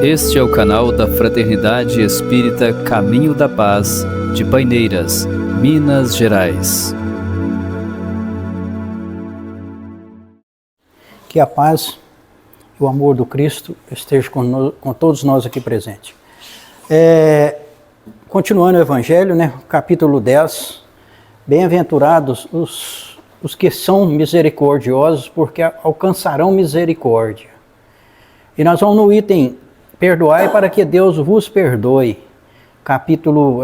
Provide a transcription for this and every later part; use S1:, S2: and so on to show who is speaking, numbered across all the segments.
S1: Este é o canal da Fraternidade Espírita Caminho da Paz, de Paineiras, Minas Gerais.
S2: Que a paz e o amor do Cristo esteja com todos nós aqui presentes. Continuando o Evangelho, capítulo 10, bem-aventurados os que são misericordiosos, porque alcançarão misericórdia. E nós vamos no item perdoai para que Deus vos perdoe,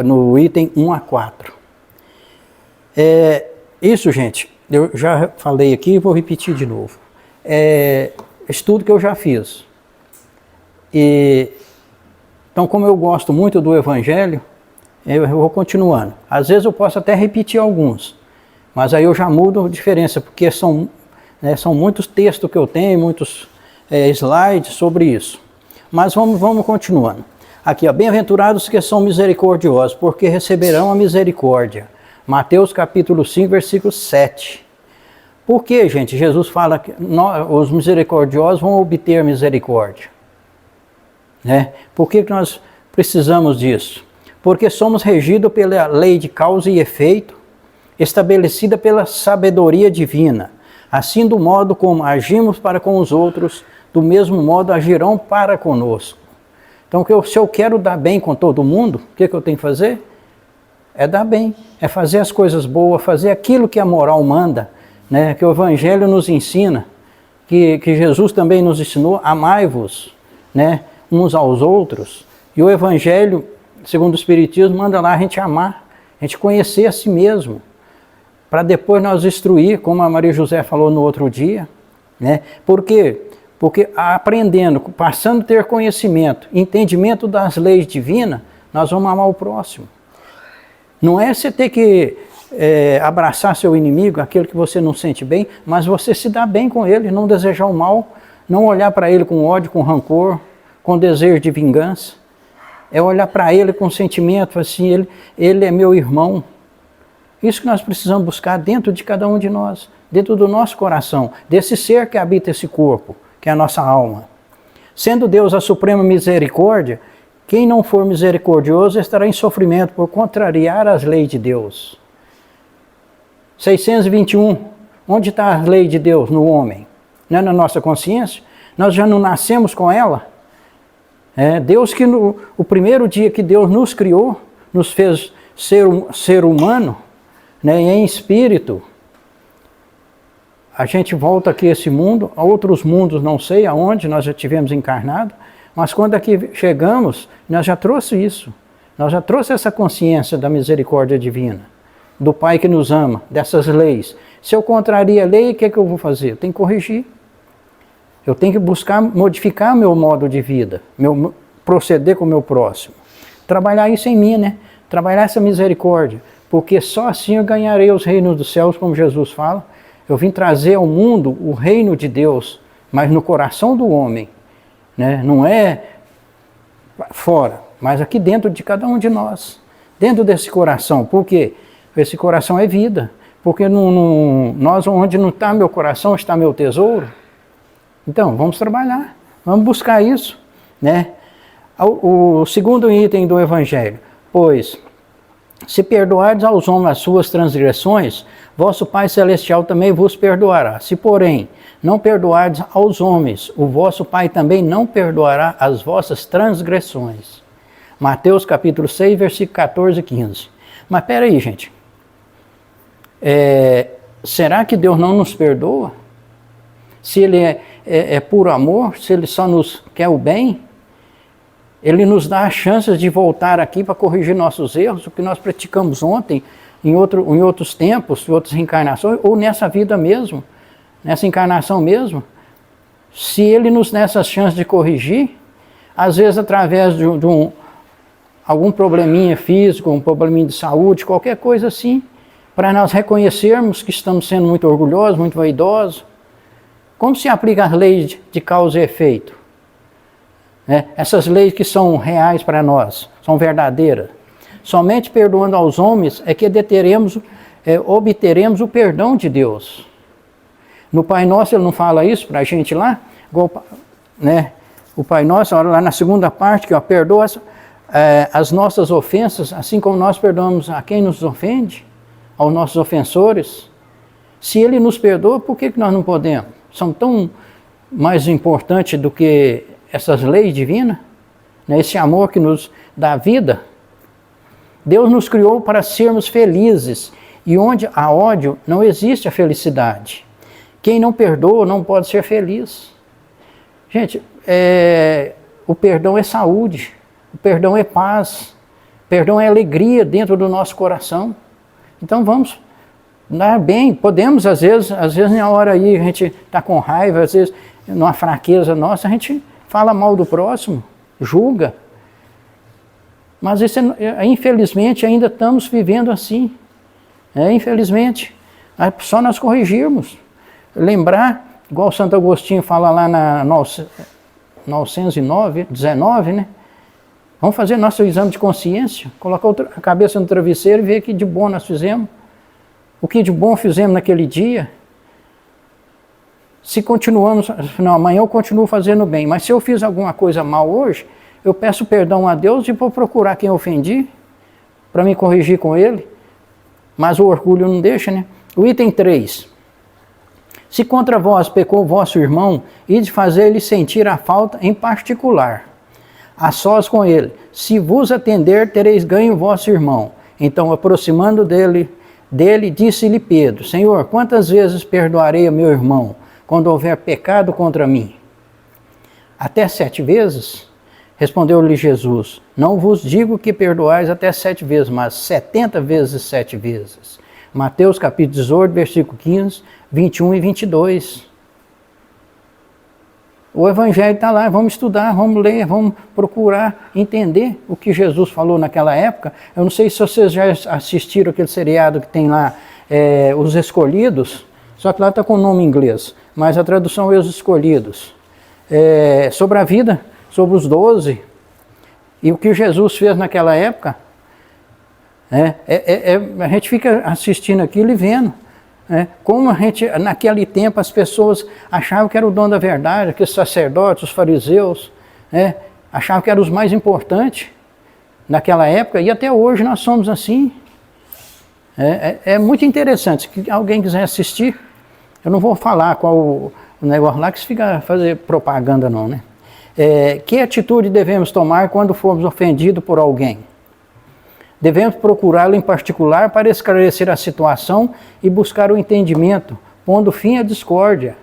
S2: no item 1 a 4. Isso, gente, eu já falei aqui e vou repetir de novo. Estudo que eu já fiz. Então, como eu gosto muito do Evangelho, eu vou continuando. Às vezes eu posso até repetir alguns, mas aí eu já mudo a diferença, porque são muitos textos que eu tenho, muitos slides sobre isso. Mas vamos continuando. Aqui, ó, bem-aventurados que são misericordiosos, porque receberão a misericórdia. Mateus capítulo 5, versículo 7. Por que, gente, Jesus fala que os misericordiosos vão obter misericórdia? Por que nós precisamos disso? Porque somos regidos pela lei de causa e efeito, estabelecida pela sabedoria divina. Assim, do modo como agimos para com os outros, do mesmo modo agirão para conosco. Então, se eu quero dar bem com todo mundo, o que eu tenho que fazer? É dar bem, é fazer as coisas boas, fazer aquilo que a moral manda, que o Evangelho nos ensina, que Jesus também nos ensinou, amai-vos, uns aos outros. E o Evangelho, segundo o Espiritismo, manda lá a gente amar, a gente conhecer a si mesmo, para depois nós instruir, como a Maria José falou no outro dia. Por quê? Porque aprendendo, passando a ter conhecimento, entendimento das leis divinas, nós vamos amar o próximo. Não é você ter que abraçar seu inimigo, aquele que você não sente bem, mas você se dar bem com ele, não desejar o mal, não olhar para ele com ódio, com rancor, com desejo de vingança. É olhar para ele com sentimento assim, ele é meu irmão. Isso que nós precisamos buscar dentro de cada um de nós, dentro do nosso coração, desse ser que habita esse corpo, que é a nossa alma. Sendo Deus a suprema misericórdia, quem não for misericordioso estará em sofrimento por contrariar as leis de Deus. 621. Onde está a lei de Deus no homem? Não é na nossa consciência? Nós já não nascemos com ela? Deus que o primeiro dia que Deus nos criou, nos fez ser humano, em espírito. A gente volta aqui a esse mundo, a outros mundos não sei aonde nós já tivemos encarnado, mas quando aqui chegamos, nós já trouxe isso. Nós já trouxe essa consciência da misericórdia divina, do Pai que nos ama, dessas leis. Se eu contraria a lei, o que eu vou fazer? Eu tenho que corrigir. Eu tenho que buscar modificar meu modo de vida, proceder com o meu próximo. Trabalhar isso em mim, trabalhar essa misericórdia, porque só assim eu ganharei os reinos dos céus, como Jesus fala. Eu vim trazer ao mundo o reino de Deus, mas no coração do homem, não é fora, mas aqui dentro de cada um de nós, dentro desse coração. Por quê? Esse coração é vida, porque onde não está meu coração, está meu tesouro. Então, vamos trabalhar, vamos buscar isso. O segundo item do Evangelho, pois, se perdoardes aos homens as suas transgressões, vosso Pai Celestial também vos perdoará. Se, porém, não perdoardes aos homens, o vosso Pai também não perdoará as vossas transgressões. Mateus capítulo 6, versículo 14 e 15. Mas espera aí, gente. Será que Deus não nos perdoa? Se Ele é puro amor, se Ele só nos quer o bem, Ele nos dá a chance de voltar aqui para corrigir nossos erros, o que nós praticamos ontem, em outros tempos, em outras reencarnações, ou nessa vida mesmo, nessa encarnação mesmo. Se Ele nos dá essa chance de corrigir, às vezes através de algum probleminha físico, um probleminha de saúde, qualquer coisa assim, para nós reconhecermos que estamos sendo muito orgulhosos, muito vaidosos. Como se aplica as leis de causa e efeito? Essas leis que são reais para nós, são verdadeiras. Somente perdoando aos homens é que obteremos o perdão de Deus. No Pai Nosso Ele não fala isso para a gente lá? O Pai Nosso, lá na segunda parte, que perdoa as nossas ofensas, assim como nós perdoamos a quem nos ofende, aos nossos ofensores. Se Ele nos perdoa, por que nós não podemos? São tão mais importantes do que essas leis divinas, né? Esse amor que nos dá vida. Deus nos criou para sermos felizes, e onde há ódio não existe a felicidade. Quem não perdoa não pode ser feliz. Gente, o perdão é saúde, o perdão é paz, o perdão é alegria dentro do nosso coração. Então vamos dar bem, podemos às vezes na hora aí a gente está com raiva, às vezes numa fraqueza nossa, a gente fala mal do próximo, julga. Mas isso infelizmente ainda estamos vivendo assim. Infelizmente, só nós corrigirmos. Lembrar, igual Santo Agostinho fala lá na 919, né? Vamos fazer nosso exame de consciência, colocar a cabeça no travesseiro e ver o que de bom nós fizemos. O que de bom fizemos naquele dia. Se continuamos, não, amanhã eu continuo fazendo bem, mas se eu fiz alguma coisa mal hoje, eu peço perdão a Deus e vou procurar quem eu ofendi, para me corrigir com ele. Mas o orgulho não deixa, né? O item 3. Se contra vós pecou vosso irmão, ide fazer ele sentir a falta em particular, a sós com ele. Se vos atender, tereis ganho vosso irmão. Então, aproximando dele, disse-lhe Pedro: Senhor, quantas vezes perdoarei a meu irmão, quando houver pecado contra mim? Até 7 vezes? Respondeu-lhe Jesus: Não vos digo que perdoais até 7 vezes, mas 70 vezes 7 vezes. Mateus capítulo 18, versículo 15, 21 e 22. O Evangelho está lá, vamos estudar, vamos ler, vamos procurar entender o que Jesus falou naquela época. Eu não sei se vocês já assistiram aquele seriado que tem lá, Os Escolhidos, só que lá está com o nome em inglês, mas a tradução é Os Escolhidos. Sobre a vida, sobre os 12, e o que Jesus fez naquela época. A gente fica assistindo aquilo e vendo. Como naquele tempo as pessoas achavam que era o dono da verdade, que os sacerdotes, os fariseus, achavam que eram os mais importantes naquela época, e até hoje nós somos assim. É muito interessante. Se alguém quiser assistir, eu não vou falar qual o negócio lá que se fica fazer propaganda não, né? Que atitude devemos tomar quando formos ofendidos por alguém? Devemos procurá-lo em particular para esclarecer a situação e buscar o entendimento, pondo fim à discórdia.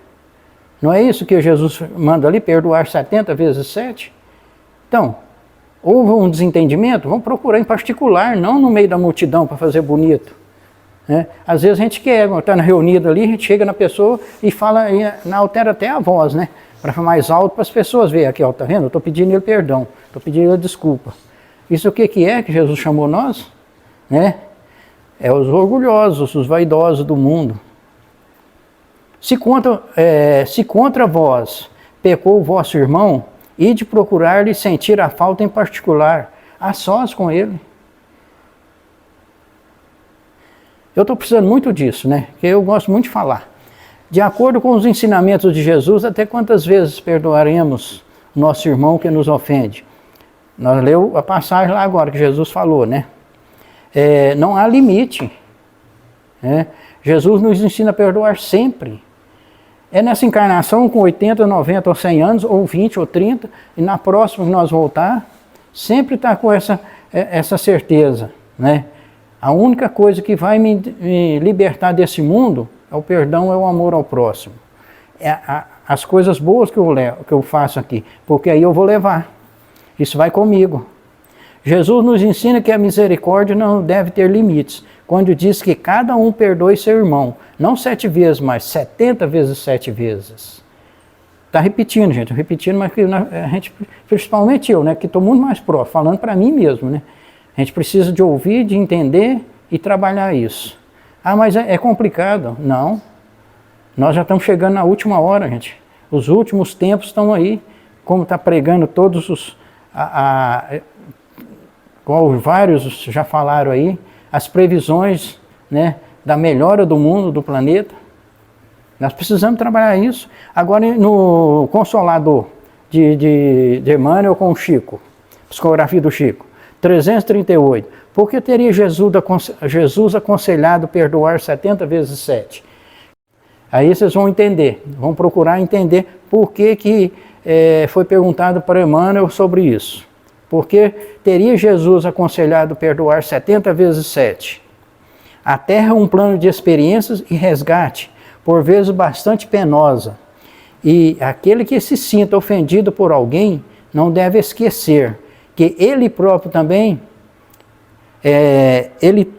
S2: Não é isso que Jesus manda ali, perdoar 70 vezes 7? Então, houve um desentendimento, vamos procurar em particular, não no meio da multidão para fazer bonito. Às vezes a gente quer, está reunido ali, a gente chega na pessoa e fala, e altera até a voz, né? Para ficar mais alto para as pessoas verem aqui, ó, tá vendo? Eu estou pedindo ele perdão, estou pedindo ele desculpa. Isso o que é que Jesus chamou nós? É os orgulhosos, os vaidosos do mundo. Se contra vós pecou o vosso irmão, ide procurar-lhe sentir a falta em particular, a sós com ele. Eu estou precisando muito disso, né? Porque eu gosto muito de falar. De acordo com os ensinamentos de Jesus, até quantas vezes perdoaremos nosso irmão que nos ofende? Nós lemos a passagem lá agora que Jesus falou, né? Não há limite. Jesus nos ensina a perdoar sempre. Nessa encarnação com 80, 90 ou 100 anos, ou 20 ou 30, e na próxima que nós voltar, sempre está com essa certeza, né? A única coisa que vai me libertar desse mundo é o perdão, é o amor ao próximo. As coisas boas que eu faço aqui, porque aí eu vou levar. Isso vai comigo. Jesus nos ensina que a misericórdia não deve ter limites, quando diz que cada um perdoe seu irmão, não 7 vezes, mas 70 vezes 7 vezes. Está repetindo, gente, mas a gente, principalmente eu, né, que estou muito mais próximo, falando para mim mesmo, né? A gente precisa de ouvir, de entender e trabalhar isso. Mas é complicado. Não. Nós já estamos chegando na última hora, gente. Os últimos tempos estão aí, como está pregando todos os... Como vários já falaram aí, as previsões, né, da melhora do mundo, do planeta. Nós precisamos trabalhar isso. Agora, no Consolador, de Emmanuel com o Chico, psicografia do Chico. 338. Por que teria Jesus aconselhado perdoar 70 vezes 7? Aí vocês vão entender, vão procurar entender por que foi perguntado para Emmanuel sobre isso. Porque teria Jesus aconselhado perdoar 70 vezes 7? A Terra é um plano de experiências e resgate, por vezes bastante penosa. E aquele que se sinta ofendido por alguém não deve esquecer que ele próprio também, ele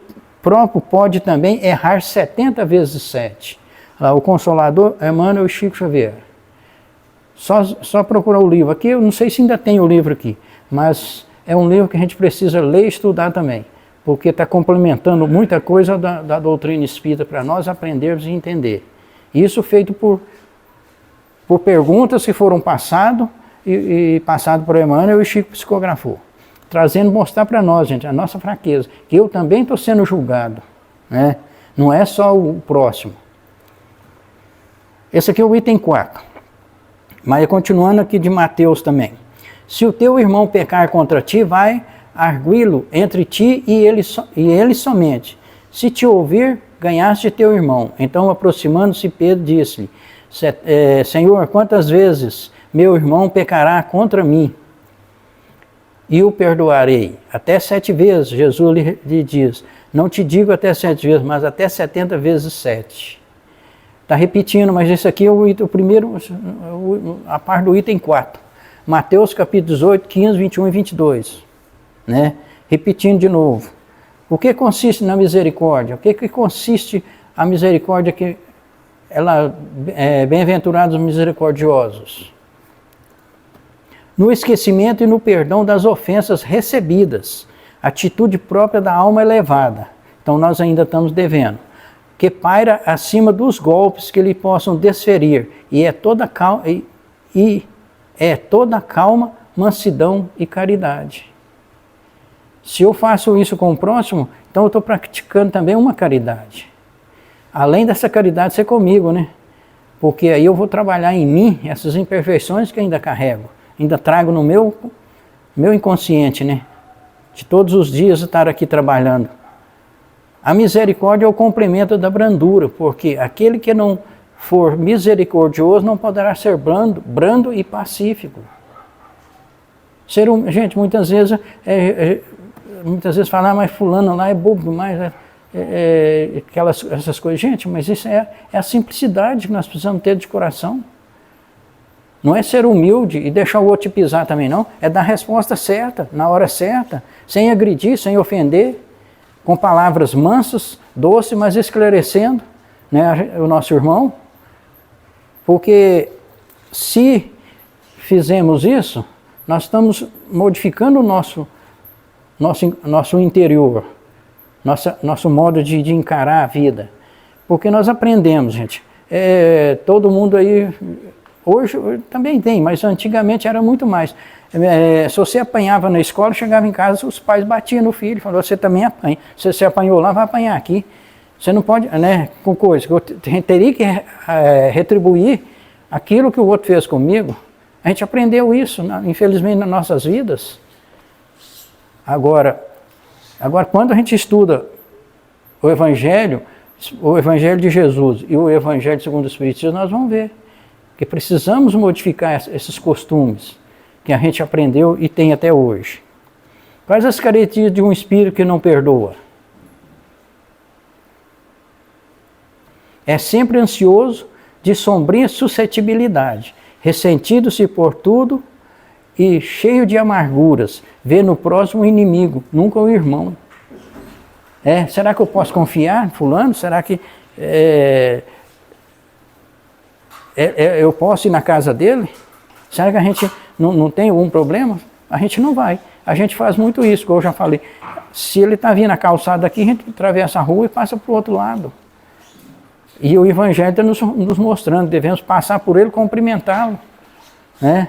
S2: próprio pode também errar 70 vezes 7. Lá, o Consolador, Emmanuel e Chico Xavier. Só procurar o livro. Aqui eu não sei se ainda tem o livro aqui, mas é um livro que a gente precisa ler e estudar também, porque está complementando muita coisa da doutrina espírita para nós aprendermos e entender. Isso feito por perguntas que foram passadas e passado por Emmanuel e Chico psicografou, trazendo, mostrar para nós, gente, a nossa fraqueza, que eu também estou sendo julgado, né? Não é só o próximo. Esse aqui é o item 4, mas continuando aqui de Mateus também. Se o teu irmão pecar contra ti, vai arguí-lo entre ti e ele somente. Se te ouvir, ganhaste teu irmão. Então, aproximando-se, Pedro disse-lhe, Senhor, quantas vezes meu irmão pecará contra mim e o perdoarei? Até 7 vezes, Jesus lhe diz. Não te digo até 7 vezes, mas até 70 vezes 7. Está repetindo, mas esse aqui é o primeiro, a parte do item 4. Mateus capítulo 18, 15, 21 e 22. Né? Repetindo de novo. O que consiste na misericórdia? O que consiste a misericórdia que ela é bem-aventurados os misericordiosos? No esquecimento e no perdão das ofensas recebidas, atitude própria da alma elevada. Então nós ainda estamos devendo. Que paira acima dos golpes que lhe possam desferir, e é toda calma, mansidão e caridade. Se eu faço isso com o próximo, então eu estou praticando também uma caridade. Além dessa caridade ser comigo, né? Porque aí eu vou trabalhar em mim essas imperfeições que ainda carrego, ainda trago no meu inconsciente, né? De todos os dias estar aqui trabalhando. A misericórdia é o complemento da brandura, porque aquele que não for misericordioso não poderá ser brando e pacífico. Gente, muitas vezes falar, mas fulano lá é bobo demais, essas coisas. Gente, mas isso é a simplicidade que nós precisamos ter de coração. Não é ser humilde e deixar o outro te pisar também, não. É dar a resposta certa, na hora certa, sem agredir, sem ofender, com palavras mansas, doces, mas esclarecendo, né, o nosso irmão. Porque se fizermos isso, nós estamos modificando o nosso interior, nosso modo de encarar a vida. Porque nós aprendemos, gente. Todo mundo aí, hoje também tem, mas antigamente era muito mais. Se você apanhava na escola, chegava em casa, os pais batiam no filho, falavam, você também apanha. Se você apanhou lá, vai apanhar aqui. Você não pode, né, com coisa, eu teria que retribuir aquilo que o outro fez comigo. A gente aprendeu isso, infelizmente, nas nossas vidas. Agora, quando a gente estuda o Evangelho de Jesus e o Evangelho segundo o Espiritismo, nós vamos ver que precisamos modificar esses costumes que a gente aprendeu e tem até hoje. Quais as características de um espírito que não perdoa? É sempre ansioso, de sombria suscetibilidade, ressentido-se por tudo e cheio de amarguras, vê no próximo o inimigo, nunca o irmão. Será que eu posso confiar em fulano? Será que eu posso ir na casa dele? Será que a gente não tem algum problema? A gente não vai. A gente faz muito isso, como eu já falei. Se ele está vindo na calçada aqui, a gente atravessa a rua e passa para o outro lado. E o Evangelho está nos mostrando, devemos passar por ele e cumprimentá-lo. Né?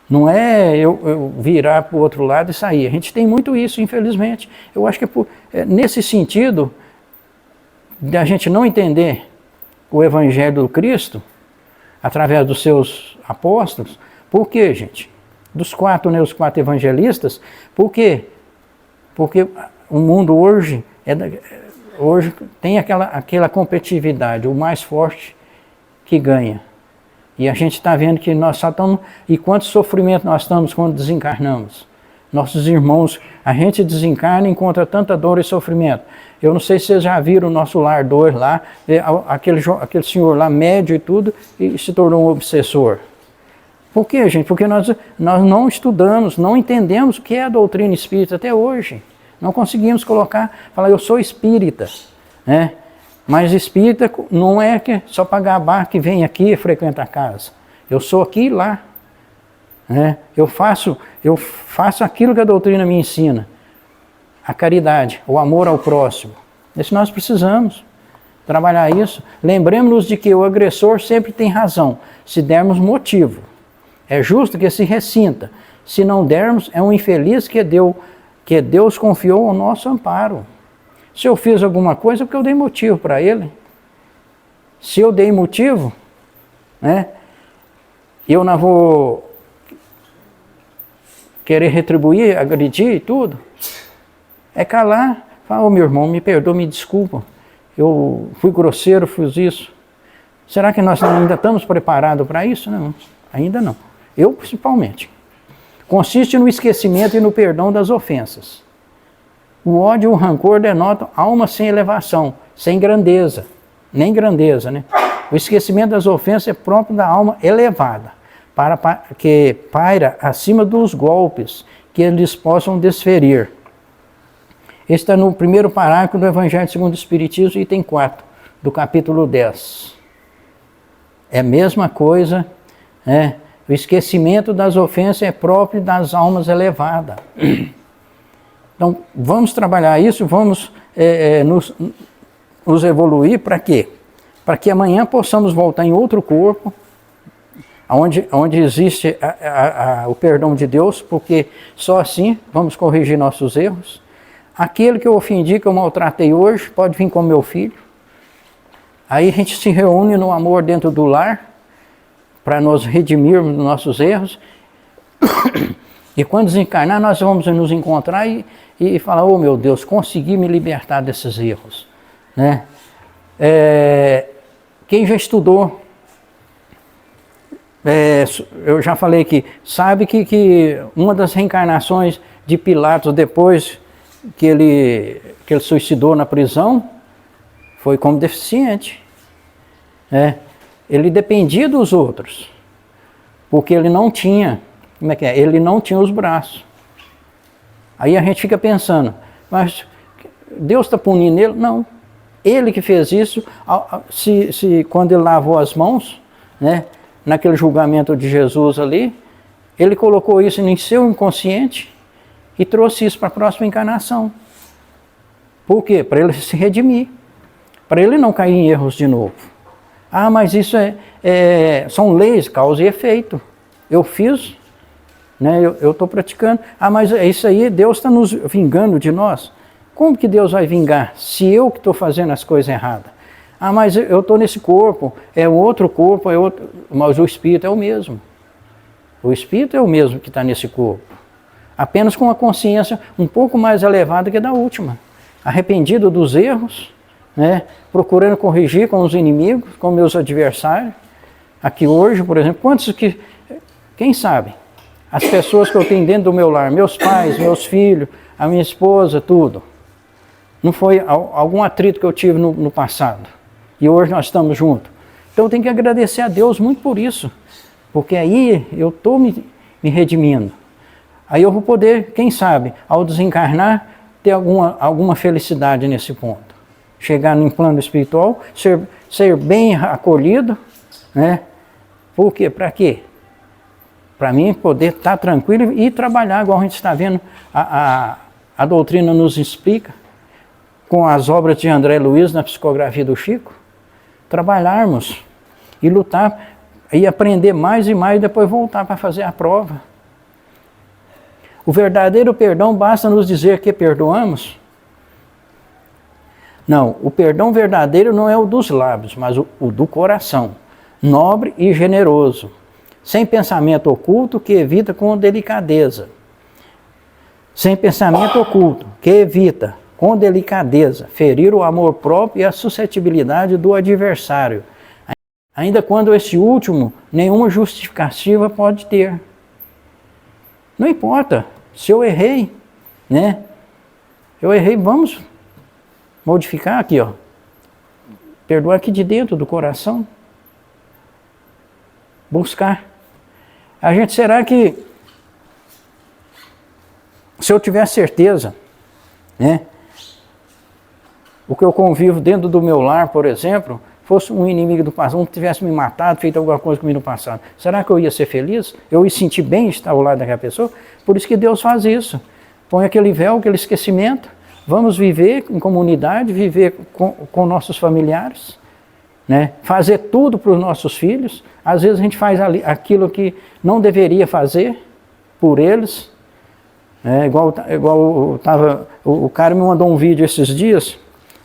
S2: Não é eu virar para o outro lado e sair. A gente tem muito isso, infelizmente. Eu acho que nesse sentido, de a gente não entender o Evangelho do Cristo, através dos seus apóstolos, Por quê, gente? Dos quatro, né, os quatro evangelistas, por quê? Porque o mundo hoje, hoje tem aquela competitividade, o mais forte que ganha. E a gente está vendo que nós só estamos... E quanto sofrimento nós estamos quando desencarnamos? Nossos irmãos, a gente desencarna e encontra tanta dor e sofrimento. Eu não sei se vocês já viram o nosso Lar 2 lá, aquele senhor lá, médio e tudo, e se tornou um obsessor. Por quê, gente? Porque nós não estudamos, não entendemos o que é a doutrina espírita até hoje. Não conseguimos falar, eu sou espírita, né? Mas espírita não é que só para gabar que vem aqui e frequenta a casa. Eu sou aqui e lá. Né? Eu faço aquilo que a doutrina me ensina. A caridade, o amor ao próximo. Isso nós precisamos trabalhar isso. Lembremos-nos de que o agressor sempre tem razão, se dermos motivo. É justo que se ressinta. Se não dermos, é um infeliz que Deus confiou ao nosso amparo. Se eu fiz alguma coisa, é porque eu dei motivo para ele. Se eu dei motivo, né, eu não vou querer retribuir, agredir e tudo. É calar, falar, meu irmão, me perdoa, me desculpa. Eu fui grosseiro, fiz isso. Será que nós ainda estamos preparados para isso? Não, ainda não. Eu, principalmente. Consiste no esquecimento e no perdão das ofensas. O ódio e o rancor denotam alma sem elevação, sem grandeza, nem grandeza, né? O esquecimento das ofensas é próprio da alma elevada, que paira acima dos golpes que eles possam desferir. Este está no primeiro parágrafo do Evangelho segundo o Espiritismo, item 4, do capítulo 10. É a mesma coisa, né? O esquecimento das ofensas é próprio das almas elevadas. Então, vamos trabalhar isso, vamos nos evoluir para quê? Para que amanhã possamos voltar em outro corpo, onde existe o perdão de Deus, porque só assim vamos corrigir nossos erros. Aquele que eu ofendi, que eu maltratei hoje, pode vir com meu filho. Aí a gente se reúne no amor dentro do lar, para nos redimirmos dos nossos erros. E quando desencarnar, nós vamos nos encontrar e falar, oh meu Deus, consegui me libertar desses erros. Né? Quem já estudou, eu já falei aqui, sabe que uma das reencarnações de Pilatos, depois que ele suicidou na prisão, foi como deficiente. Ele dependia dos outros, porque ele não tinha, como é que é? Ele não tinha os braços. Aí a gente fica pensando, mas Deus está punindo ele? Não. Ele que fez isso, quando ele lavou as mãos, né, naquele julgamento de Jesus ali, ele colocou isso em seu inconsciente e trouxe isso para a próxima encarnação. Por quê? Para ele se redimir, para ele não cair em erros de novo. Ah, mas isso são leis, causa e efeito. Eu fiz, né, eu estou praticando. Ah, mas isso aí, Deus está nos vingando de nós. Como que Deus vai vingar se eu que estou fazendo as coisas erradas? Ah, mas eu estou nesse corpo, é outro corpo, mas o Espírito é o mesmo. O Espírito é o mesmo que está nesse corpo. Apenas com a consciência um pouco mais elevada que a da última. Arrependido dos erros, né, procurando corrigir com os inimigos, com meus adversários. Aqui hoje, por exemplo, quem sabe, as pessoas que eu tenho dentro do meu lar, meus pais, meus filhos, a minha esposa, tudo. Não foi algum atrito que eu tive no passado. E hoje nós estamos juntos. Então eu tenho que agradecer a Deus muito por isso. Porque aí eu estou me redimindo. Aí eu vou poder, quem sabe, ao desencarnar, ter alguma felicidade nesse ponto. Chegar num plano espiritual, ser bem acolhido, né? Por quê? Para quê? Para mim poder estar tranquilo e trabalhar, igual a gente está vendo, a doutrina nos explica, com as obras de André Luiz na psicografia do Chico, trabalharmos e lutar e aprender mais e mais e depois voltar para fazer a prova. O verdadeiro perdão basta nos dizer que perdoamos? Não, o perdão verdadeiro não é o dos lábios, mas o do coração, nobre e generoso, sem pensamento oculto que evita com delicadeza. Sem pensamento oculto que evita com delicadeza ferir o amor próprio e a suscetibilidade do adversário, ainda quando esse último nenhuma justificativa pode ter. Não importa, se eu errei, né? Eu errei, vamos modificar aqui, ó. Perdoar aqui de dentro do coração. Buscar. A gente, será que, se eu tiver certeza, né? O que eu convivo dentro do meu lar, por exemplo, fosse um inimigo do passado, um tivesse me matado, feito alguma coisa comigo no passado, será que eu ia ser feliz? Eu ia sentir bem estar ao lado daquela pessoa? Por isso que Deus faz isso. Põe aquele véu, aquele esquecimento, vamos viver em comunidade, viver com nossos familiares, né? Fazer tudo para os nossos filhos. Às vezes a gente faz aquilo que não deveria fazer por eles. O cara me mandou um vídeo esses dias,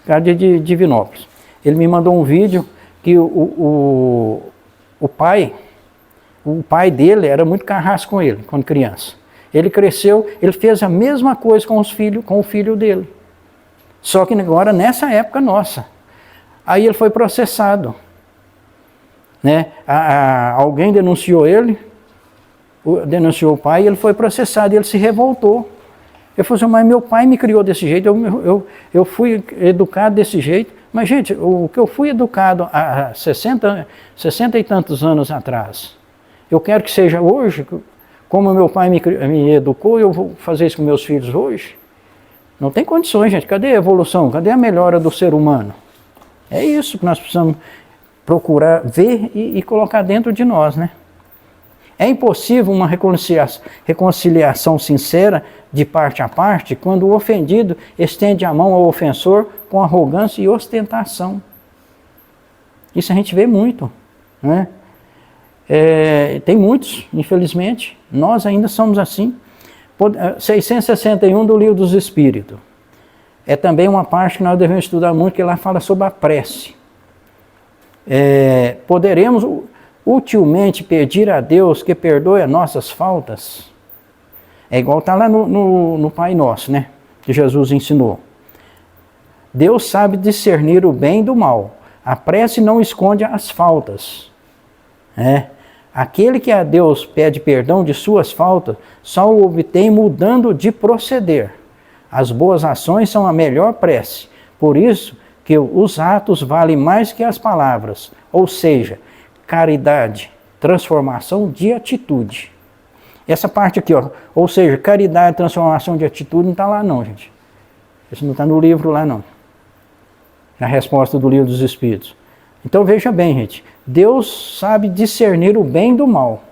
S2: cara de Divinópolis. Ele me mandou um vídeo que o pai dele era muito carrasco com ele, quando criança. Ele cresceu, ele fez a mesma coisa com o filho dele. Só que agora, nessa época nossa. Aí ele foi processado. Né? Alguém denunciou ele, denunciou o pai, e ele foi processado, e ele se revoltou. Ele falou assim, mas meu pai me criou desse jeito, eu fui educado desse jeito. Mas, gente, o que eu fui educado há 60 e tantos anos atrás, eu quero que seja hoje, como meu pai me educou, eu vou fazer isso com meus filhos hoje? Não tem condições, gente. Cadê a evolução? Cadê a melhora do ser humano? É isso que nós precisamos procurar ver e colocar dentro de nós, né? É impossível uma reconciliação sincera de parte a parte quando o ofendido estende a mão ao ofensor com arrogância e ostentação. Isso a gente vê muito, né? Tem muitos, infelizmente, nós ainda somos assim. 661 do Livro dos Espíritos. É também uma parte que nós devemos estudar muito, que lá fala sobre a prece. Poderemos utilmente pedir a Deus que perdoe as nossas faltas? É igual está lá no Pai Nosso, né? Que Jesus ensinou. Deus sabe discernir o bem do mal. A prece não esconde as faltas. Aquele que a Deus pede perdão de suas faltas, só o obtém mudando de proceder. As boas ações são a melhor prece. Por isso que os atos valem mais que as palavras. Ou seja, caridade, transformação de atitude. Essa parte aqui, ó, ou seja, caridade, transformação de atitude, não está lá não, gente. Isso não está no livro lá não. Na resposta do Livro dos Espíritos. Então veja bem, gente, Deus sabe discernir o bem do mal.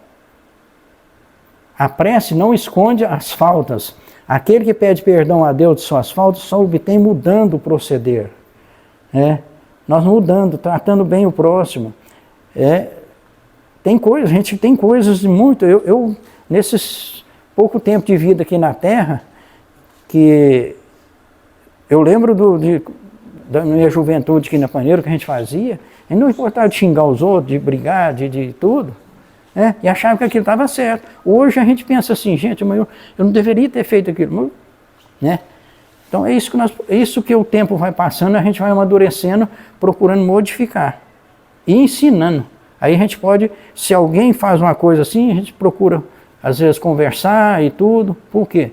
S2: A prece não esconde as faltas. Aquele que pede perdão a Deus de suas faltas só obtém mudando o proceder. Nós mudando, tratando bem o próximo. A gente tem coisas muito. Eu nesses pouco tempo de vida aqui na Terra, que eu lembro da minha juventude aqui na Paneiro, que a gente fazia, e não importava de xingar os outros, de brigar, de tudo, e achava que aquilo estava certo. Hoje a gente pensa assim, gente, mas eu não deveria ter feito aquilo, né? Então é isso que o tempo vai passando, a gente vai amadurecendo, procurando modificar e ensinando. Aí a gente pode, se alguém faz uma coisa assim, a gente procura às vezes conversar e tudo. Por quê?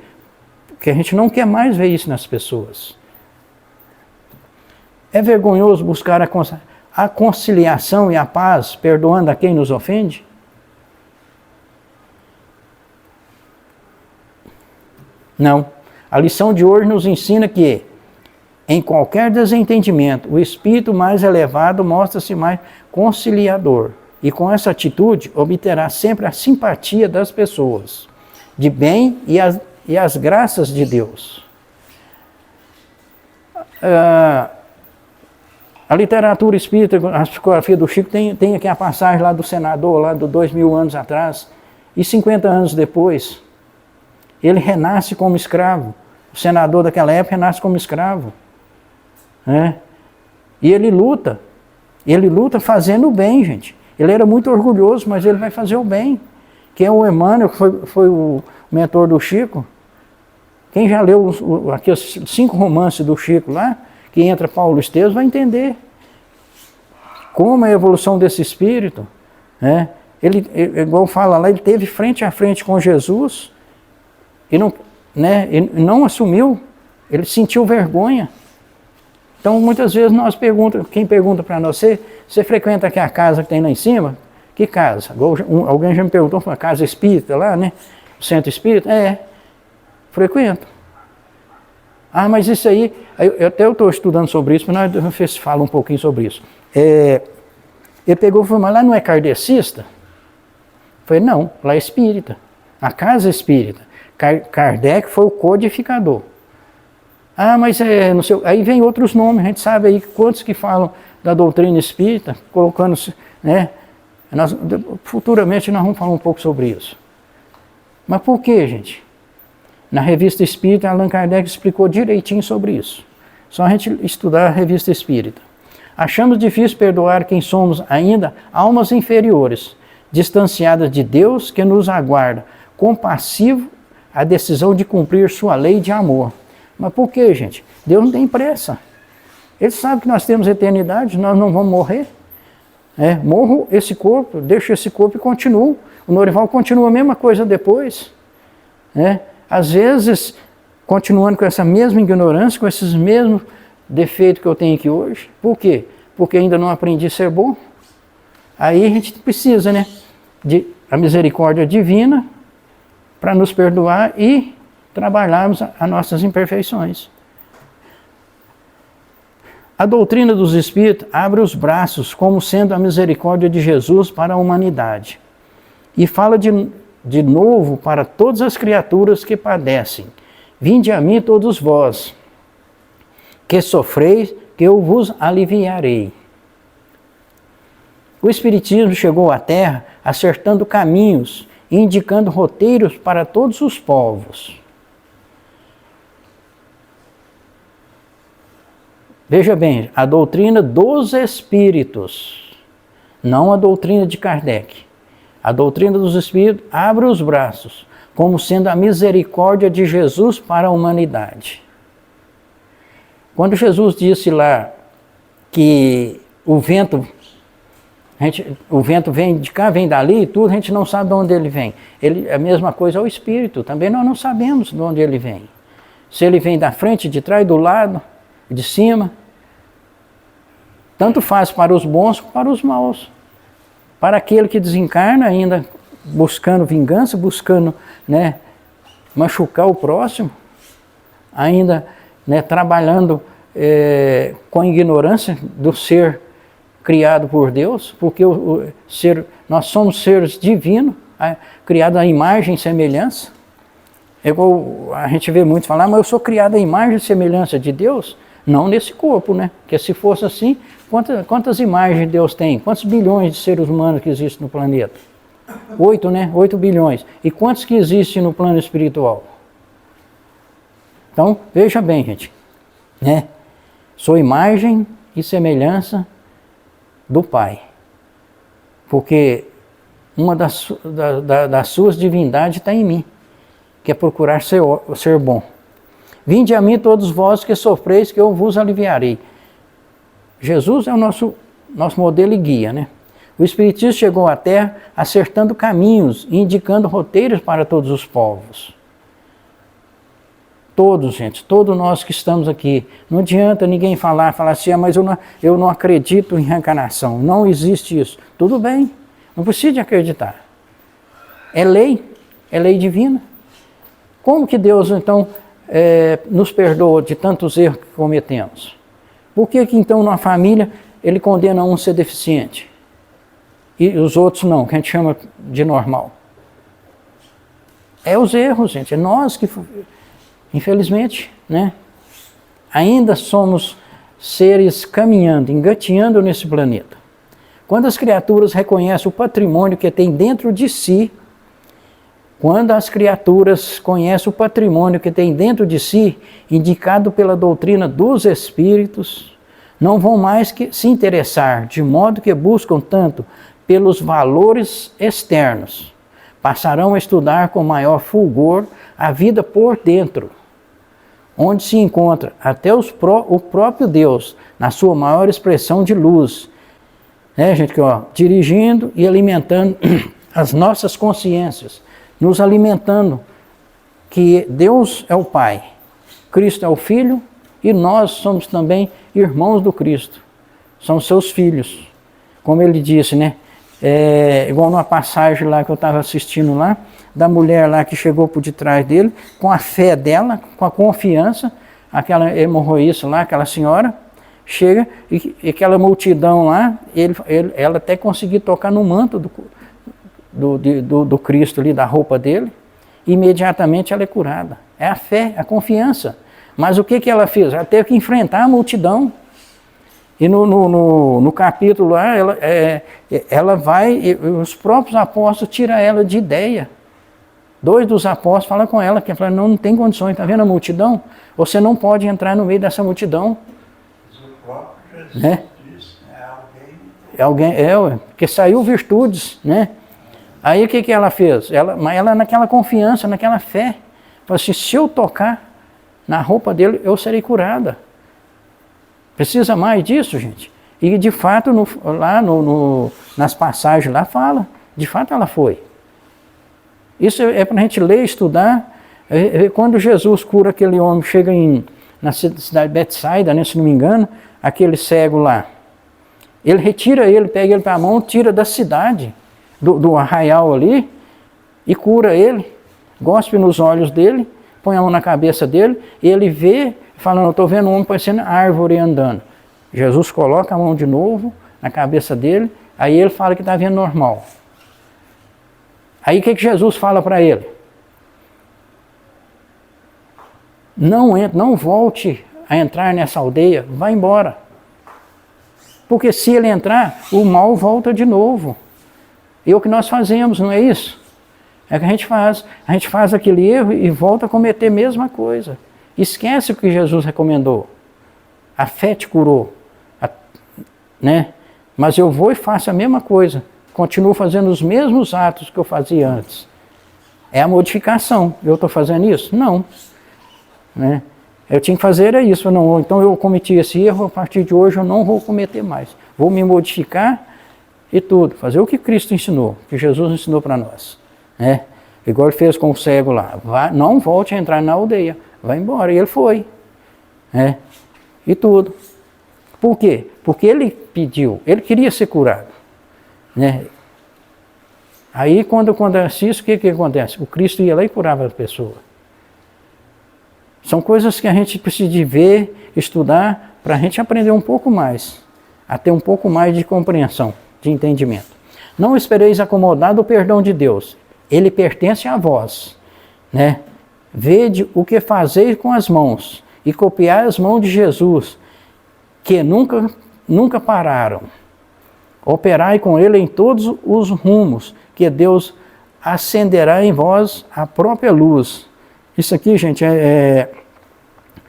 S2: Porque a gente não quer mais ver isso nas pessoas. É vergonhoso buscar a conciliação e a paz, perdoando a quem nos ofende? Não. A lição de hoje nos ensina que, em qualquer desentendimento, o espírito mais elevado mostra-se mais conciliador. E com essa atitude, obterá sempre a simpatia das pessoas, de bem e as graças de Deus. A literatura espírita, a psicografia do Chico, tem aqui a passagem lá do senador, lá do 2000 anos atrás, e 50 anos depois, ele renasce como escravo. O senador daquela época renasce como escravo. E ele luta fazendo o bem, gente. Ele era muito orgulhoso, mas ele vai fazer o bem. Quem é o Emmanuel, que foi o mentor do Chico, quem já leu aqueles 5 romances do Chico lá, que entra Paulo Esteves, vai entender como é a evolução desse espírito. Né? Ele, igual fala lá, ele teve frente a frente com Jesus e não, né, ele não assumiu, ele sentiu vergonha. Então, muitas vezes quem pergunta para nós, você frequenta aqui a casa que tem lá em cima? Que casa? Alguém já me perguntou, foi uma casa espírita lá, né? O centro espírita? Frequento. Ah, mas isso aí, eu estou estudando sobre isso, mas nós fala um pouquinho sobre isso. Ele pegou e falou, mas lá não é kardecista? Eu falei, não, lá é espírita. A casa é espírita. Kardec foi o codificador. Ah, mas não sei, aí vem outros nomes, a gente sabe aí quantos que falam da doutrina espírita, colocando, né? Futuramente nós vamos falar um pouco sobre isso. Mas por que, gente? Na Revista Espírita, Allan Kardec explicou direitinho sobre isso. Só a gente estudar a Revista Espírita. Achamos difícil perdoar quem somos ainda almas inferiores, distanciadas de Deus que nos aguarda, compassivo a decisão de cumprir sua lei de amor. Mas por que, gente? Deus não tem pressa. Ele sabe que nós temos eternidade, nós não vamos morrer. Morro esse corpo, deixo esse corpo e continuo. O Norival continua a mesma coisa depois. Às vezes, continuando com essa mesma ignorância, com esses mesmos defeitos que eu tenho aqui hoje. Por quê? Porque ainda não aprendi a ser bom. Aí a gente precisa, de a misericórdia divina para nos perdoar e trabalharmos as nossas imperfeições. A doutrina dos Espíritos abre os braços como sendo a misericórdia de Jesus para a humanidade. E fala de novo para todas as criaturas que padecem. Vinde a mim todos vós, que sofreis, que eu vos aliviarei. O Espiritismo chegou à Terra acertando caminhos e indicando roteiros para todos os povos. Veja bem, a doutrina dos Espíritos, não a doutrina de Kardec. A doutrina dos Espíritos abre os braços, como sendo a misericórdia de Jesus para a humanidade. Quando Jesus disse lá que o vento vem de cá, vem dali e tudo, a gente não sabe de onde ele vem. A mesma coisa é o Espírito, também nós não sabemos de onde ele vem. Se ele vem da frente, de trás, do lado, de cima, tanto faz para os bons como para os maus. Para aquele que desencarna ainda buscando vingança, buscando machucar o próximo, ainda trabalhando com a ignorância do ser criado por Deus, porque nós somos seres divinos, criados à imagem e semelhança. Igual a gente vê muito falar, mas eu sou criado à imagem e semelhança de Deus, não nesse corpo, Porque se fosse assim, quantas imagens Deus tem? Quantos bilhões de seres humanos que existem no planeta? 8, 8 bilhões. E quantos que existem no plano espiritual? Então, veja bem, gente, Sou imagem e semelhança do Pai. Porque uma das suas divindades está em mim, que é procurar ser bom. Vinde a mim todos vós que sofreis, que eu vos aliviarei. Jesus é o nosso modelo e guia, O Espiritismo chegou à Terra acertando caminhos e indicando roteiros para todos os povos. Todos, gente, todos nós que estamos aqui. Não adianta ninguém falar assim, mas eu não acredito em reencarnação. Não existe isso. Tudo bem, não precisa de acreditar. É lei divina. Como que Deus, então, nos perdoa de tantos erros que cometemos? Por que então na família ele condena um ser deficiente e os outros não, que a gente chama de normal? É os erros, gente, é nós que, infelizmente, ainda somos seres caminhando, engateando nesse planeta. Quando as criaturas reconhecem o patrimônio que tem dentro de si, quando as criaturas conhecem o patrimônio que tem dentro de si, indicado pela doutrina dos Espíritos, não vão mais que se interessar, de modo que buscam tanto pelos valores externos. Passarão a estudar com maior fulgor a vida por dentro, onde se encontra até o próprio Deus, na sua maior expressão de luz. Né, gente, que, ó, dirigindo e alimentando as nossas consciências, nos alimentando que Deus é o Pai, Cristo é o Filho e nós somos também irmãos do Cristo, somos seus filhos. Como ele disse, né? Igual numa passagem lá que eu estava assistindo lá, da mulher lá que chegou por detrás dele, com a fé dela, com a confiança, aquela hemorroísta lá, aquela senhora, chega e aquela multidão lá, ela até conseguiu tocar no manto do Cristo ali, da roupa dele, imediatamente ela é curada. É a fé, a confiança. Mas o que ela fez? Ela teve que enfrentar a multidão. E no capítulo lá, ela vai, os próprios apóstolos tiram ela de ideia. 2 dos apóstolos falam com ela, que ela fala, não tem condições, está vendo a multidão? Você não pode entrar no meio dessa multidão.
S3: Mas o próprio Jesus,
S2: né?
S3: Diz, alguém,
S2: porque saiu virtudes, né? Aí o que ela fez? Ela naquela confiança, naquela fé, falou assim, se eu tocar na roupa dele, eu serei curada. Precisa mais disso, gente? E de fato, nas passagens lá fala, de fato ela foi. Isso é para a gente ler, estudar. Quando Jesus cura aquele homem, chega na cidade de Betsaida, né, se não me engano, aquele cego lá, ele retira ele, pega ele para a mão, tira da cidade, do arraial ali, e cura ele, gospe nos olhos dele, põe a mão na cabeça dele, e ele vê, falando, eu estou vendo um homem parecendo árvore andando. Jesus coloca a mão de novo na cabeça dele, aí ele fala que está vendo normal. Aí o que Jesus fala para ele? Não volte a entrar nessa aldeia, vai embora. Porque se ele entrar, o mal volta de novo. E é o que nós fazemos, não é isso? É o que a gente faz. A gente faz aquele erro e volta a cometer a mesma coisa. Esquece o que Jesus recomendou. A fé te curou. Né? Mas eu vou e faço a mesma coisa. Continuo fazendo os mesmos atos que eu fazia antes. É a modificação. Eu estou fazendo isso? Não. Né? Eu tinha que fazer isso. Não. Então eu cometi esse erro, a partir de hoje eu não vou cometer mais. Vou me modificar e tudo. Fazer o que Cristo ensinou, que Jesus ensinou para nós. Né? Igual ele fez com o cego lá. Não volte a entrar na aldeia. Vai embora. E ele foi. Né? E tudo. Por quê? Porque ele pediu. Ele queria ser curado. Né? Aí quando acontece isso, o que acontece? O Cristo ia lá e curava a pessoa. São coisas que a gente precisa de ver, estudar, para a gente aprender um pouco mais, a ter um pouco mais de compreensão, de entendimento. Não espereis acomodar do perdão de Deus, ele pertence a vós. Né? Vede o que fazeis com as mãos, e copiai as mãos de Jesus, que nunca pararam. Operai com ele em todos os rumos, que Deus acenderá em vós a própria luz. Isso aqui, gente,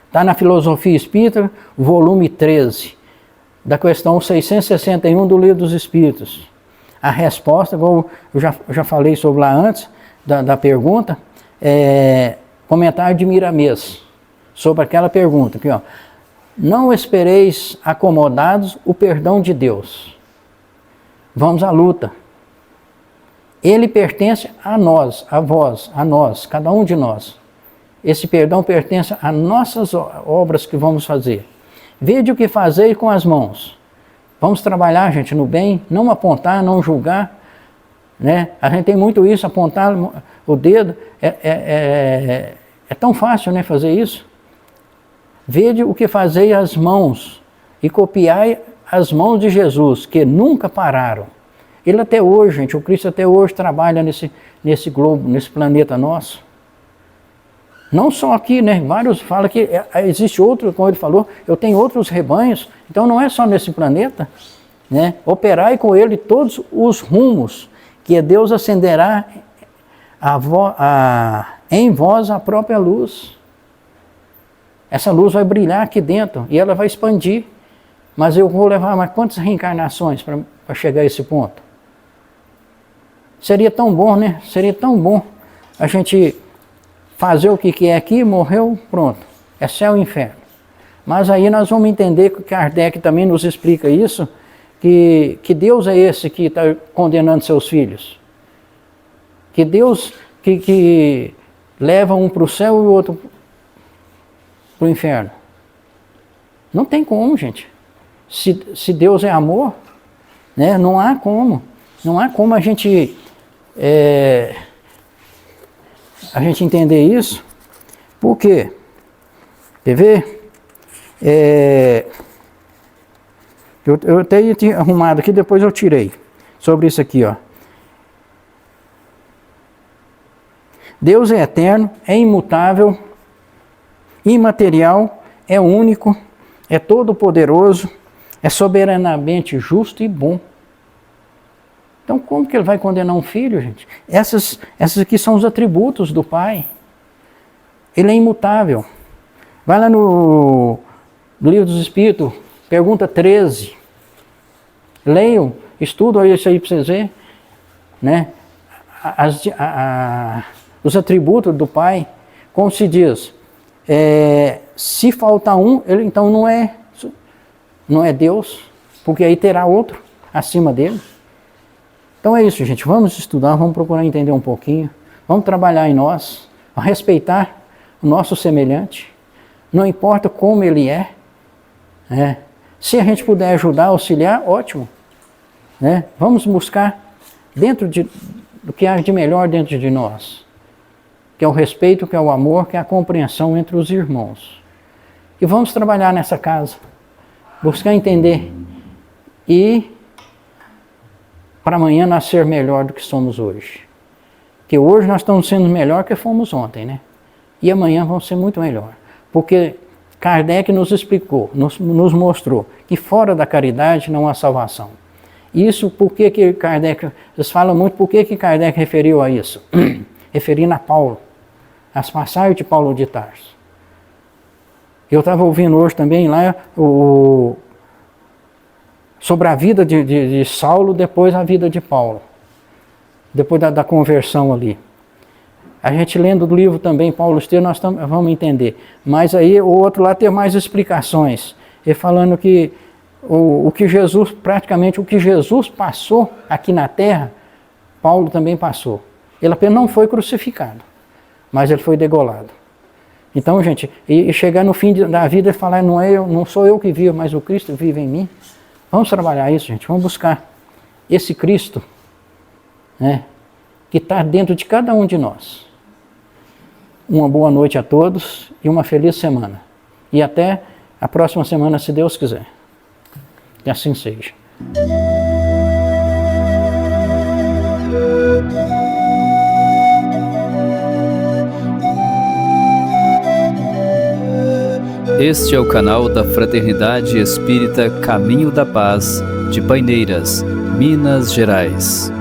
S2: está na Filosofia Espírita, volume 13, da questão 661 do Livro dos Espíritos. A resposta, como eu já falei sobre lá antes, da pergunta, comentário de Miramês, sobre aquela pergunta aqui, ó. Não espereis acomodados o perdão de Deus. Vamos à luta. Ele pertence a nós, a vós, a nós, cada um de nós. Esse perdão pertence a nossas obras que vamos fazer. Vede o que fazei com as mãos. Vamos trabalhar, gente, no bem, não apontar, não julgar. Né? A gente tem muito isso, apontar o dedo. É tão fácil, né, fazer isso. Vede o que fazei as mãos e copiai as mãos de Jesus, que nunca pararam. Ele até hoje, gente, o Cristo até hoje trabalha nesse globo, nesse planeta nosso. Não só aqui, né? Vários falam que existe outro, como ele falou, eu tenho outros rebanhos, então não é só nesse planeta. Né? Operai com ele todos os rumos, que Deus acenderá em vós a própria luz. Essa luz vai brilhar aqui dentro e ela vai expandir. Mas eu vou levar mais quantas reencarnações para chegar a esse ponto? Seria tão bom, né? Seria tão bom a gente fazer o que é aqui, morreu, pronto. É céu e inferno. Mas aí nós vamos entender que Kardec também nos explica isso, que Deus é esse que está condenando seus filhos. Que Deus que leva um para o céu e o outro para o inferno. Não tem como, gente. Se Deus é amor, né, não há como. Não há como a gente entender isso. Por quê? Quer ver? Eu até tinha arrumado aqui, depois eu tirei. Sobre isso aqui, ó. Deus é eterno, é imutável, imaterial, é único, é todo-poderoso, é soberanamente justo e bom. Então como que ele vai condenar um filho, gente? Essas aqui são os atributos do Pai. Ele é imutável. Vai lá no Livro dos Espíritos, pergunta 13. Leiam, estudam isso aí para vocês verem, né? Os atributos do Pai, como se diz, se faltar um, ele então não é Deus, porque aí terá outro acima dele. Então é isso, gente, vamos estudar, vamos procurar entender um pouquinho, vamos trabalhar em nós, respeitar o nosso semelhante, não importa como ele é. Se a gente puder ajudar, auxiliar, ótimo, né? Vamos buscar do que há de melhor dentro de nós, que é o respeito, que é o amor, que é a compreensão entre os irmãos. E vamos trabalhar nessa casa, buscar entender e para amanhã nascer melhor do que somos hoje. Porque hoje nós estamos sendo melhor que fomos ontem, né? E amanhã vamos ser muito melhor. Porque Kardec nos explicou, nos mostrou que fora da caridade não há salvação. Isso, por que Kardec, eles falam muito, por que Kardec referiu a isso? Referindo a Paulo, as passagens de Paulo de Tarso. Eu estava ouvindo hoje também lá sobre a vida de Saulo, depois a vida de Paulo, depois da conversão ali. A gente lendo do livro também, Paulo Estevam, nós vamos entender. Mas aí o outro lá tem mais explicações. Ele falando que praticamente o que Jesus passou aqui na terra, Paulo também passou. Ele apenas não foi crucificado, mas ele foi degolado. Então, gente, e chegar no fim da vida e falar, não sou eu que vivo, mas o Cristo vive em mim. Vamos trabalhar isso, gente. Vamos buscar esse Cristo, né, que está dentro de cada um de nós. Uma boa noite a todos e uma feliz semana. E até a próxima semana, se Deus quiser. Que assim seja.
S1: Este é o canal da Fraternidade Espírita Caminho da Paz, de Paineiras, Minas Gerais.